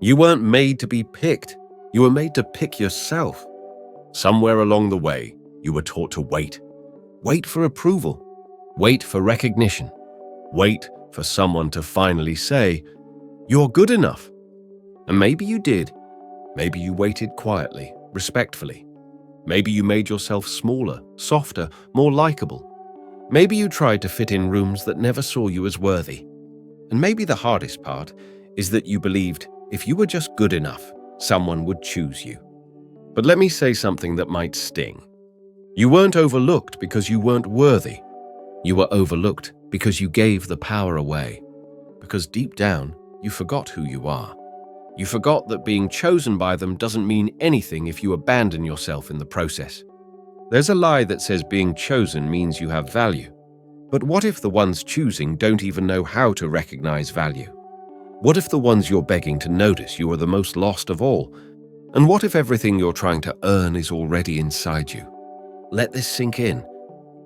You weren't made to be picked. You were made to pick yourself. Somewhere along the way, you were taught to wait. Wait for approval. Wait for recognition. Wait for someone to finally say, "You're good enough." And maybe you did. Maybe you waited quietly, respectfully. Maybe you made yourself smaller, softer, more likable. Maybe you tried to fit in rooms that never saw you as worthy. And maybe the hardest part is that you believed if you were just good enough, someone would choose you. But let me say something that might sting. You weren't overlooked because you weren't worthy. You were overlooked because you gave the power away. Because deep down, you forgot who you are. You forgot that being chosen by them doesn't mean anything if you abandon yourself in the process. There's a lie that says being chosen means you have value. But what if the ones choosing don't even know how to recognize value? What if the ones you're begging to notice you are the most lost of all? And what if everything you're trying to earn is already inside you? Let this sink in.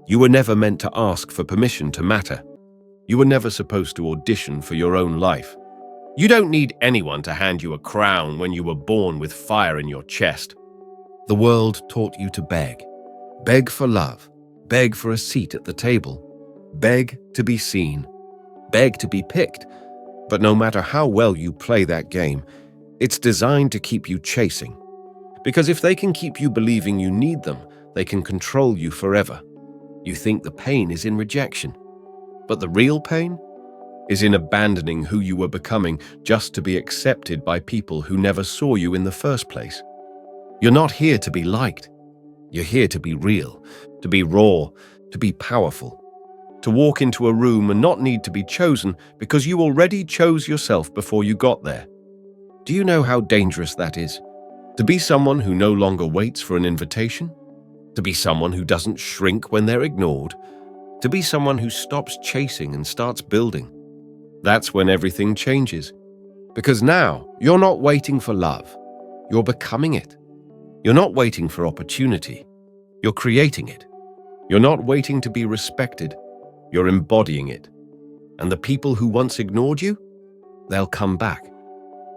You were never meant to ask for permission to matter. You were never supposed to audition for your own life. You don't need anyone to hand you a crown when you were born with fire in your chest. The world taught you to beg. Beg for love. Beg for a seat at the table. Beg to be seen. Beg to be picked. But no matter how well you play that game, it's designed to keep you chasing. Because if they can keep you believing you need them, they can control you forever. You think the pain is in rejection. But the real pain is in abandoning who you were becoming just to be accepted by people who never saw you in the first place. You're not here to be liked. You're here to be real, to be raw, to be powerful. To walk into a room and not need to be chosen because you already chose yourself before you got there. Do you know how dangerous that is? To be someone who no longer waits for an invitation? To be someone who doesn't shrink when they're ignored? To be someone who stops chasing and starts building? That's when everything changes. Because now, you're not waiting for love. You're becoming it. You're not waiting for opportunity. You're creating it. You're not waiting to be respected. You're embodying it. And the people who once ignored you, they'll come back.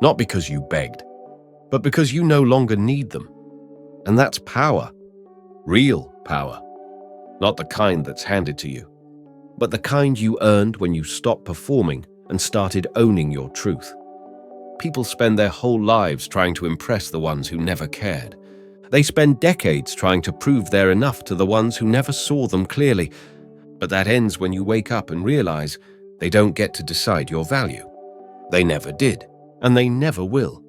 Not because you begged, but because you no longer need them. And that's power. Real power. Not the kind that's handed to you, but the kind you earned when you stopped performing and started owning your truth. People spend their whole lives trying to impress the ones who never cared. They spend decades trying to prove they're enough to the ones who never saw them clearly. But that ends when you wake up and realize they don't get to decide your value. They never did, and they never will.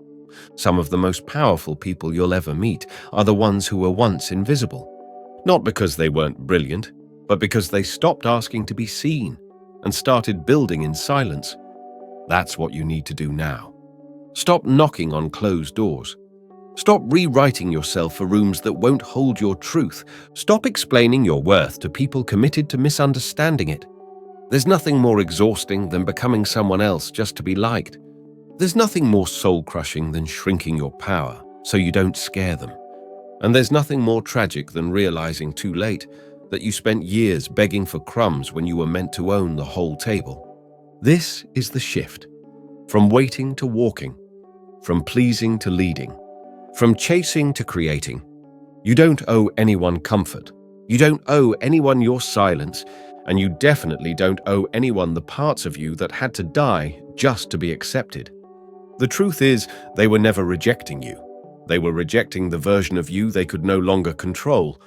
Some of the most powerful people you'll ever meet are the ones who were once invisible. Not because they weren't brilliant, but because they stopped asking to be seen and started building in silence. That's what you need to do now. Stop knocking on closed doors. Stop rewriting yourself for rooms that won't hold your truth. Stop explaining your worth to people committed to misunderstanding it. There's nothing more exhausting than becoming someone else just to be liked. There's nothing more soul-crushing than shrinking your power so you don't scare them. And there's nothing more tragic than realizing too late that you spent years begging for crumbs when you were meant to own the whole table. This is the shift. From waiting to walking. From pleasing to leading. From chasing to creating. You don't owe anyone comfort. You don't owe anyone your silence. And you definitely don't owe anyone the parts of you that had to die just to be accepted. The truth is, they were never rejecting you. They were rejecting the version of you they could no longer control.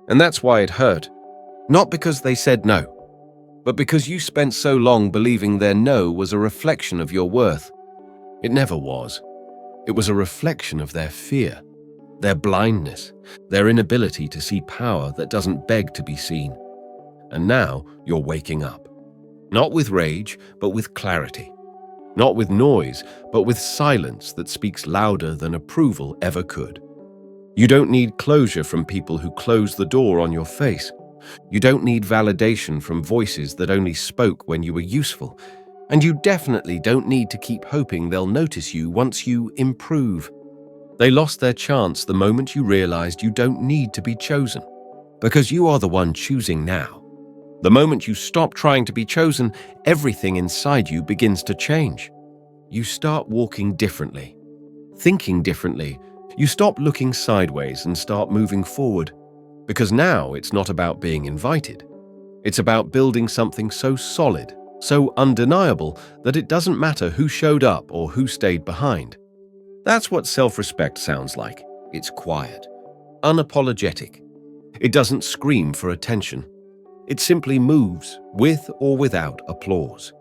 And that's why it hurt. Not because they said no, but because you spent so long believing their no was a reflection of your worth. It never was. It was a reflection of their fear, their blindness, their inability to see power that doesn't beg to be seen. And now you're waking up. Not with rage, but with clarity. Not with noise, but with silence that speaks louder than approval ever could. You don't need closure from people who close the door on your face. You don't need validation from voices that only spoke when you were useful. And you definitely don't need to keep hoping they'll notice you once you improve. They lost their chance the moment you realized you don't need to be chosen, because you are the one choosing now. The moment you stop trying to be chosen, everything inside you begins to change. You start walking differently, thinking differently. You stop looking sideways and start moving forward. Because now it's not about being invited. It's about building something so solid, so undeniable, that it doesn't matter who showed up or who stayed behind. That's what self-respect sounds like. It's quiet, unapologetic. It doesn't scream for attention. It simply moves, with or without applause.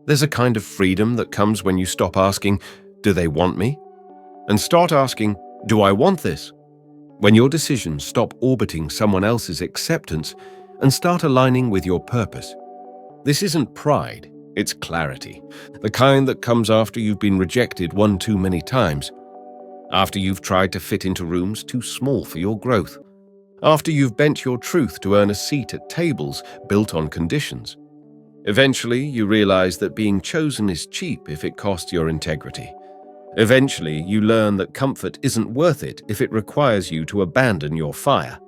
There's a kind of freedom that comes when you stop asking, "Do they want me?" and start asking, "Do I want this?" When your decisions stop orbiting someone else's acceptance and start aligning with your purpose. This isn't pride, it's clarity, the kind that comes after you've been rejected one too many times, after you've tried to fit into rooms too small for your growth, after you've bent your truth to earn a seat at tables built on conditions. Eventually, you realize that being chosen is cheap if it costs your integrity. Eventually, you learn that comfort isn't worth it if it requires you to abandon your fire.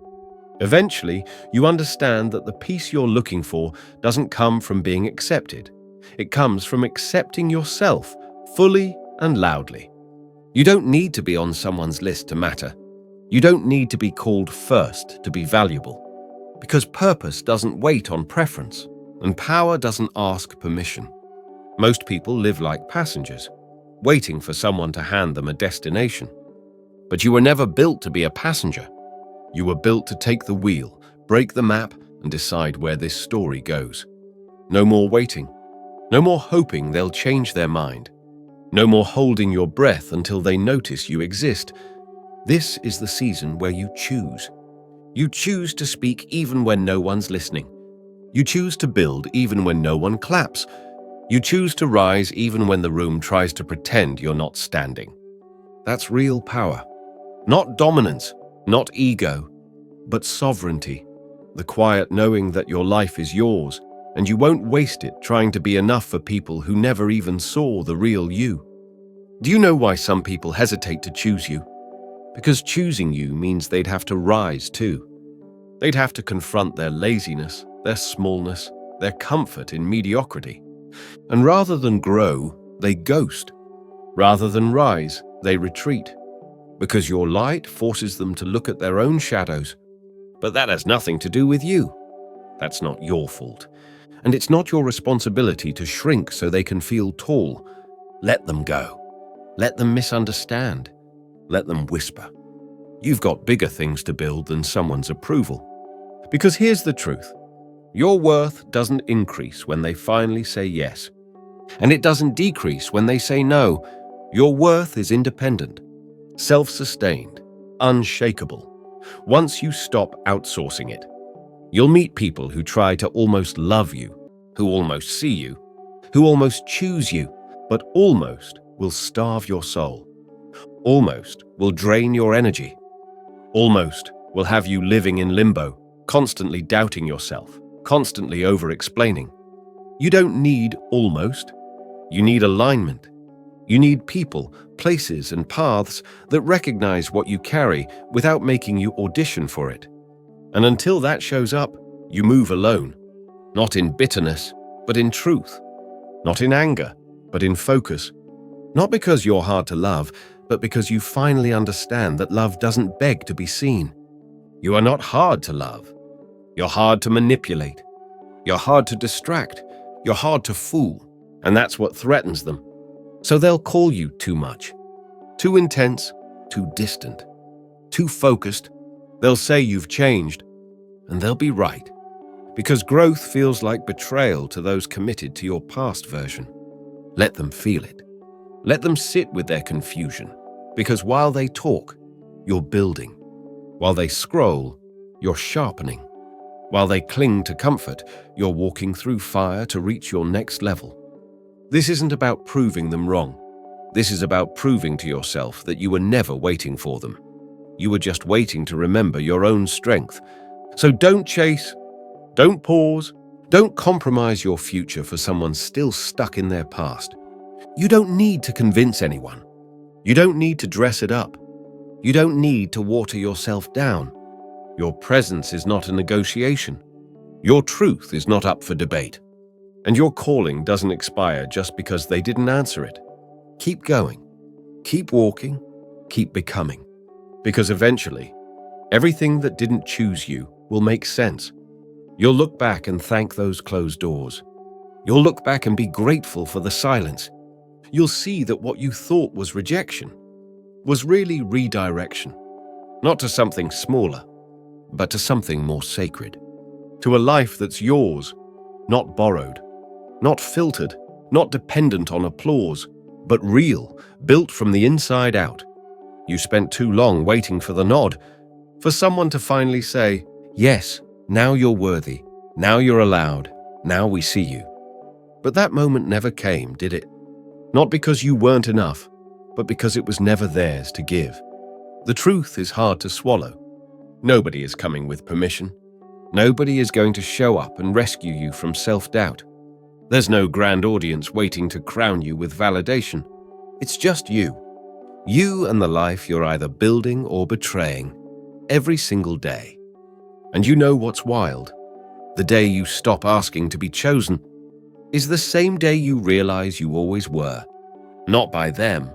Eventually, you understand that the peace you're looking for doesn't come from being accepted. It comes from accepting yourself fully and loudly. You don't need to be on someone's list to matter. You don't need to be called first to be valuable. Because purpose doesn't wait on preference, and power doesn't ask permission. Most people live like passengers, waiting for someone to hand them a destination. But you were never built to be a passenger. You were built to take the wheel, break the map, and decide where this story goes. No more waiting. No more hoping they'll change their mind. No more holding your breath until they notice you exist. This is the season where you choose. You choose to speak even when no one's listening. You choose to build even when no one claps. You choose to rise even when the room tries to pretend you're not standing. That's real power. Not dominance, not ego, but sovereignty. The quiet knowing that your life is yours, and you won't waste it trying to be enough for people who never even saw the real you. Do you know why some people hesitate to choose you? Because choosing you means they'd have to rise too. They'd have to confront their laziness, their smallness, their comfort in mediocrity. And rather than grow, they ghost. Rather than rise, they retreat. Because your light forces them to look at their own shadows. But that has nothing to do with you. That's not your fault. And it's not your responsibility to shrink so they can feel tall. Let them go. Let them misunderstand. Let them whisper. You've got bigger things to build than someone's approval. Because here's the truth. Your worth doesn't increase when they finally say yes. And it doesn't decrease when they say no. Your worth is independent, self-sustained, unshakable. Once you stop outsourcing it, you'll meet people who try to almost love you, who almost see you, who almost choose you, but almost will starve your soul. Almost will drain your energy. Almost will have you living in limbo, constantly doubting yourself, constantly over-explaining. You don't need almost. You need alignment. You need people, places, and paths that recognize what you carry without making you audition for it. And until that shows up, you move alone. Not in bitterness, but in truth. Not in anger, but in focus. Not because you're hard to love, but because you finally understand that love doesn't beg to be seen. You are not hard to love. You're hard to manipulate. You're hard to distract. You're hard to fool. And that's what threatens them. So they'll call you too much. Too intense, too distant, too focused. They'll say you've changed. And they'll be right. Because growth feels like betrayal to those committed to your past version. Let them feel it. Let them sit with their confusion. Because while they talk, you're building. While they scroll, you're sharpening. While they cling to comfort, you're walking through fire to reach your next level. This isn't about proving them wrong. This is about proving to yourself that you were never waiting for them. You were just waiting to remember your own strength. So don't chase, don't pause, don't compromise your future for someone still stuck in their past. You don't need to convince anyone. You don't need to dress it up. You don't need to water yourself down. Your presence is not a negotiation. Your truth is not up for debate. And your calling doesn't expire just because they didn't answer it. Keep going. Keep walking, keep becoming. Because eventually, everything that didn't choose you will make sense. You'll look back and thank those closed doors. You'll look back and be grateful for the silence. You'll see that what you thought was rejection was really redirection, not to something smaller, but to something more sacred, to a life that's yours, not borrowed, not filtered, not dependent on applause, but real, built from the inside out. You spent too long waiting for the nod, for someone to finally say, yes, now you're worthy, now you're allowed, now we see you. But that moment never came, did it? Not because you weren't enough, but because it was never theirs to give. The truth is hard to swallow. Nobody is coming with permission. Nobody is going to show up and rescue you from self-doubt. There's no grand audience waiting to crown you with validation. It's just you. You and the life you're either building or betraying every single day. And you know what's wild? The day you stop asking to be chosen is the same day you realize you always were. Not by them,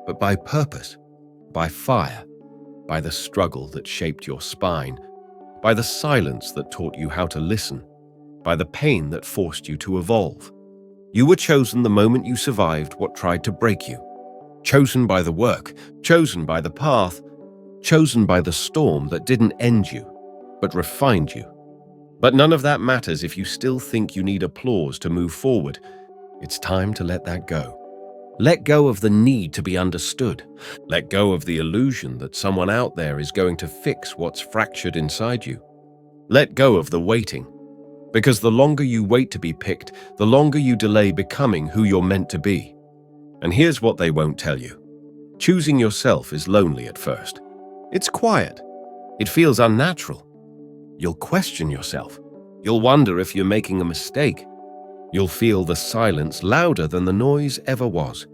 but by purpose, by fire, by the struggle that shaped your spine, by the silence that taught you how to listen, by the pain that forced you to evolve. You were chosen the moment you survived what tried to break you. Chosen by the work, chosen by the path, chosen by the storm that didn't end you, but refined you. But none of that matters if you still think you need applause to move forward. It's time to let that go. Let go of the need to be understood. Let go of the illusion that someone out there is going to fix what's fractured inside you. Let go of the waiting. Because the longer you wait to be picked, the longer you delay becoming who you're meant to be. And here's what they won't tell you. Choosing yourself is lonely at first. It's quiet. It feels unnatural. You'll question yourself. You'll wonder if you're making a mistake. You'll feel the silence louder than the noise ever was.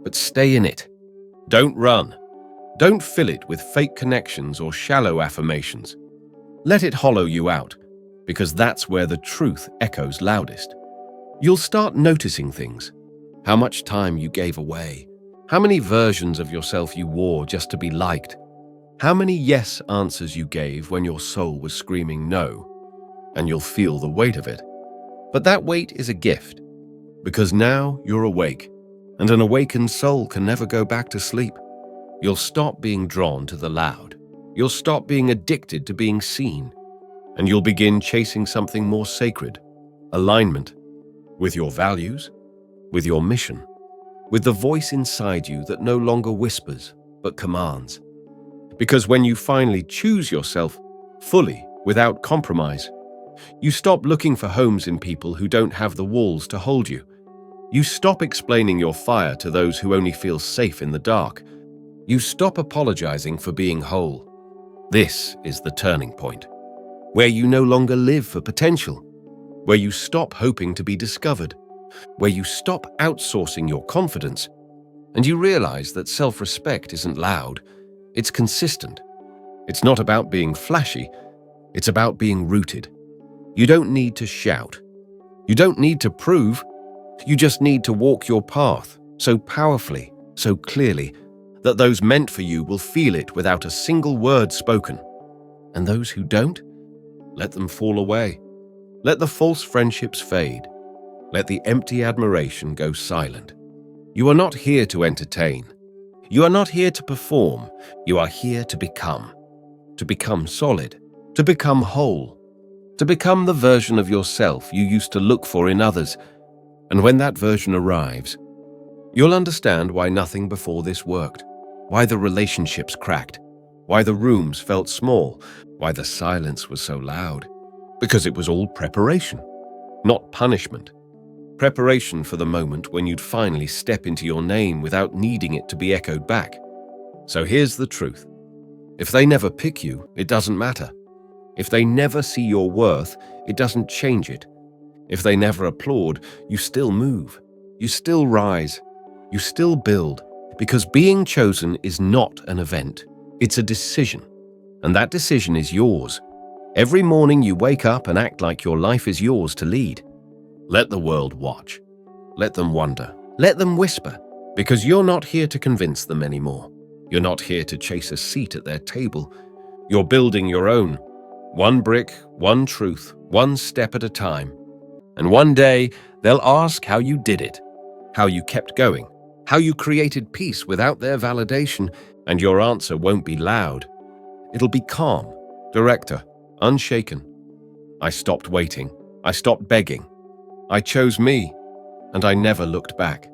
But stay in it. Don't run. Don't fill it with fake connections or shallow affirmations. Let it hollow you out, because that's where the truth echoes loudest. You'll start noticing things. How much time you gave away. How many versions of yourself you wore just to be liked. How many yes answers you gave when your soul was screaming no. And you'll feel the weight of it. But that weight is a gift, because now you're awake, and an awakened soul can never go back to sleep. You'll stop being drawn to the loud. You'll stop being addicted to being seen, and you'll begin chasing something more sacred, alignment, with your values, with your mission, with the voice inside you that no longer whispers, but commands. Because when you finally choose yourself fully, without compromise, you stop looking for homes in people who don't have the walls to hold you. You stop explaining your fire to those who only feel safe in the dark. You stop apologizing for being whole. This is the turning point, where you no longer live for potential, where you stop hoping to be discovered, where you stop outsourcing your confidence, and you realize that self-respect isn't loud, it's consistent. It's not about being flashy, it's about being rooted. You don't need to shout. You don't need to prove. You just need to walk your path so powerfully, so clearly, that those meant for you will feel it without a single word spoken. And those who don't, let them fall away. Let the false friendships fade. Let the empty admiration go silent. You are not here to entertain. You are not here to perform. You are here to become solid, to become whole, to become the version of yourself you used to look for in others. And when that version arrives, you'll understand why nothing before this worked, why the relationships cracked, why the rooms felt small, why the silence was so loud. Because it was all preparation, not punishment. Preparation for the moment when you'd finally step into your name without needing it to be echoed back. So here's the truth. If they never pick you, it doesn't matter. If they never see your worth, it doesn't change it. If they never applaud, you still move. You still rise. You still build. Because being chosen is not an event. It's a decision. And that decision is yours. Every morning you wake up and act like your life is yours to lead. Let the world watch. Let them wonder. Let them whisper. Because you're not here to convince them anymore. You're not here to chase a seat at their table. You're building your own. One brick, one truth, one step at a time. And one day, they'll ask how you did it, how you kept going, how you created peace without their validation, and your answer won't be loud. It'll be calm, director, unshaken. I stopped waiting. I stopped begging. I chose me, and I never looked back.